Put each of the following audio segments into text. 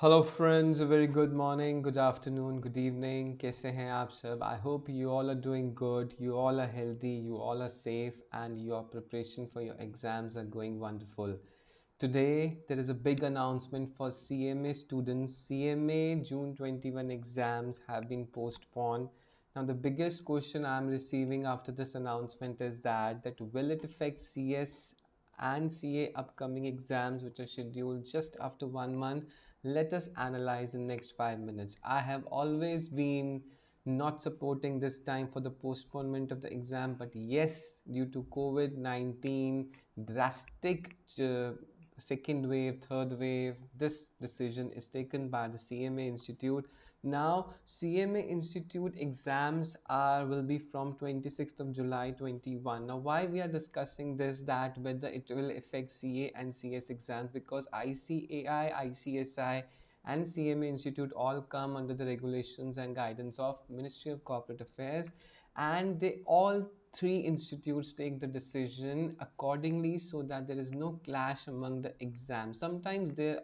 Hello friends, a very good morning, good afternoon, good evening. कैसे हैं आप सब? I hope you all are doing good, you all are healthy, you all are safe, and your preparation for your exams are going wonderful. Today, there is a big announcement for CMA students. CMA June 21 exams have been postponed. Now, the biggest question I'm receiving after this announcement is that will it affect CS and CA upcoming exams which are scheduled just after 1 month? Let us analyze in next 5 minutes. I have always been not supporting this time for the postponement of the exam, but yes, due to COVID-19 drastic second wave, third wave, this decision is taken by the CMA Institute. Now, CMA Institute exams are will be from 26th of July 21. Now, why we are discussing this, that whether it will affect CA and CS exams, because ICAI, ICSI and CMA Institute all come under the regulations and guidance of Ministry of Corporate Affairs, and they all three institutes take the decision accordingly so that there is no clash among the exams. Sometimes there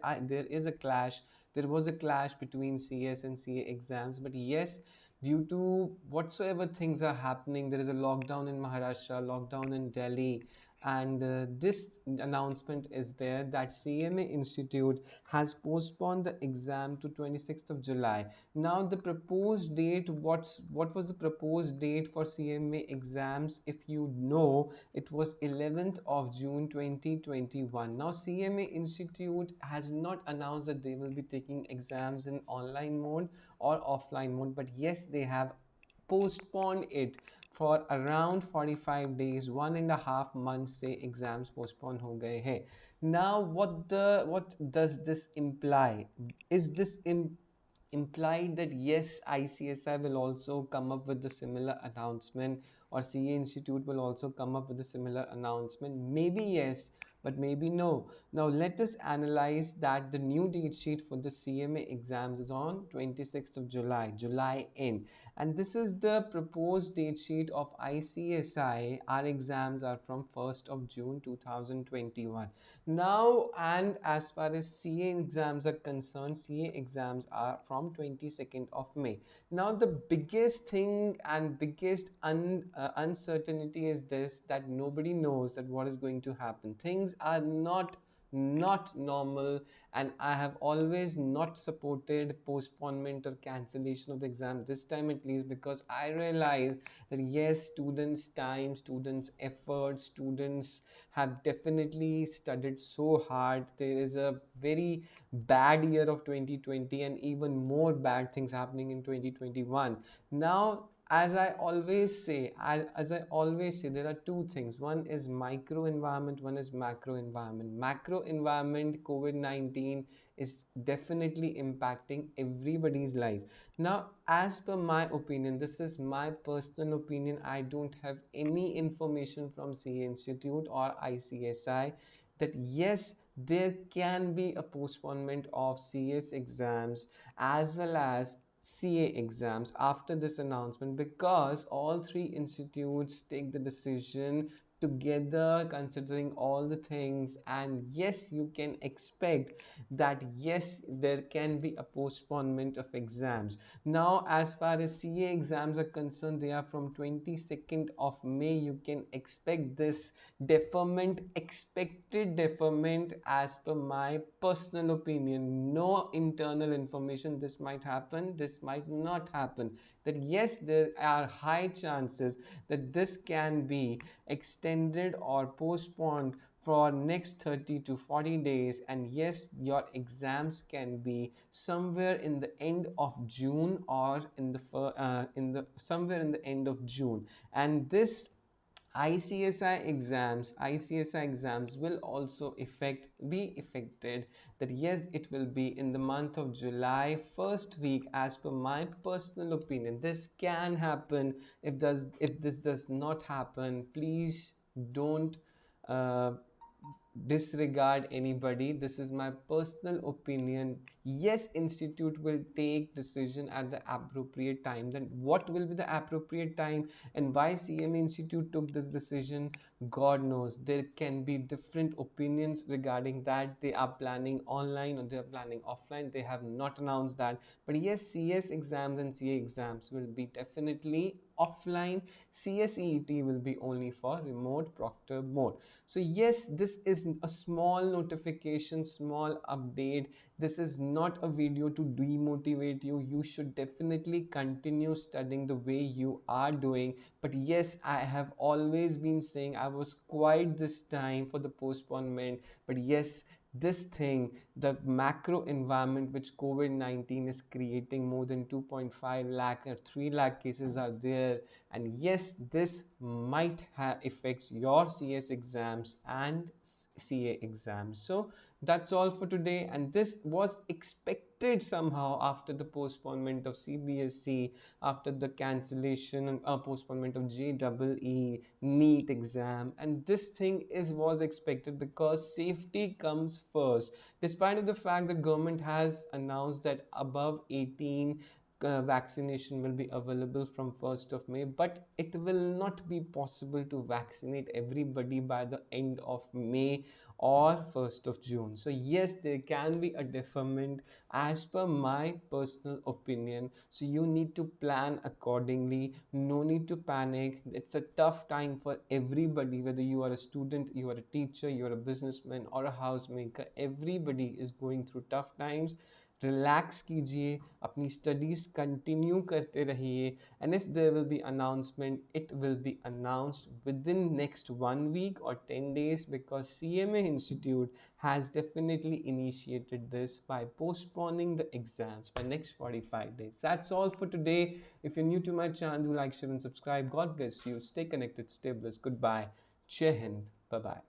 is a clash. There was a clash between CS and CA exams, but yes, due to whatsoever things are happening, there is a lockdown in Maharashtra, lockdown in Delhi, and this announcement is there that CMA Institute has postponed the exam to 26th of July. Now the proposed date, what was the proposed date for CMA exams? If you know, it was 11th of June 2021. Now CMA Institute has not announced that they will be taking exams in online mode or offline mode, but yes, they have postponed it for around 45 days, 1.5 months से exams postpone हो गए हैं. Now what does this imply? Is this implied that yes, ICSI will also come up with the similar announcement, or CA Institute will also come up with a similar announcement? Maybe yes, but maybe no. Now let us analyze that the new date sheet for the CMA exams is on 26th of July, July end, and this is the proposed date sheet of ICSI. Our exams are from 1st of June 2021. Now, and as far as CA exams are concerned, CA exams are from 22nd of May. Now, the biggest thing and biggest uncertainty is this, that nobody knows that what is going to happen. Things are not normal, and I have always not supported postponement or cancellation of the exam, this time at least, because I realize that yes, students time, students effort, students have definitely studied so hard. There is a very bad year of 2020 and even more bad things happening in 2021. Now, as I always say, there are two things. One is micro environment, one is macro environment. Macro environment, COVID-19 is definitely impacting everybody's life. Now, as per my opinion, this is my personal opinion, I don't have any information from CA Institute or ICSI that yes, there can be a postponement of CS exams as well as CA exams after this announcement, because all three institutes take the decision together considering all the things, and yes, you can expect that yes, there can be a postponement of exams. Now, as far as CA exams are concerned, they are from 22nd of May. You can expect this deferment, expected deferment, as per my personal opinion. No internal information. This might happen, this might not happen. That yes, there are high chances that this can be extended or postponed for next 30 to 40 days, and yes, your exams can be somewhere in the end of June or in the somewhere in the end of June. And this ICSI exams will also be affected, that yes, it will be in the month of July, first week. As per my personal opinion, this can happen. If this does not happen, please don't uh, disregard anybody. This is my personal opinion. Yes, institute will take decision at the appropriate time. Then what will be the appropriate time, and why CMA Institute took this decision? God knows there can be different opinions regarding that. They are planning online or they are planning offline. They have not announced that. But yes, CS exams and CA exams will be definitely offline. CS EET will be only for remote proctor mode. So yes, this is a small notification, small update. This is not a video to demotivate you. You should definitely continue studying the way you are doing. But yes, I have always been saying I was quiet this time for the postponement. But yes, this thing, the macro environment which COVID-19 is creating, more than 2.5 lakh or 3 lakh cases are there. And yes, this might have affects your CS exams and CA exams. So that's all for today, and this was expected somehow after the postponement of CBSE, after the cancellation and postponement of JEE NEET exam. And this thing is was expected because safety comes first. Despite of the fact that government has announced that above 18 vaccination will be available from 1st of May, but it will not be possible to vaccinate everybody by the end of May or 1st of June. So yes, there can be a deferment as per my personal opinion. So you need to plan accordingly. No need to panic. It's a tough time for everybody, whether you are a student, you are a teacher, you are a businessman or a housemaker. Everybody is going through tough times. Relax कीजिए, अपनी studies continue करते रहिए. And if there will be announcement, it will be announced within next 1 week or 10 days, because CMA Institute has definitely initiated this by postponing the exams by next 45 days. That's all for today. If you're new to my channel, do like, share and subscribe. God bless you. Stay connected, stay blessed. Goodbye. Jai Hind. Bye bye.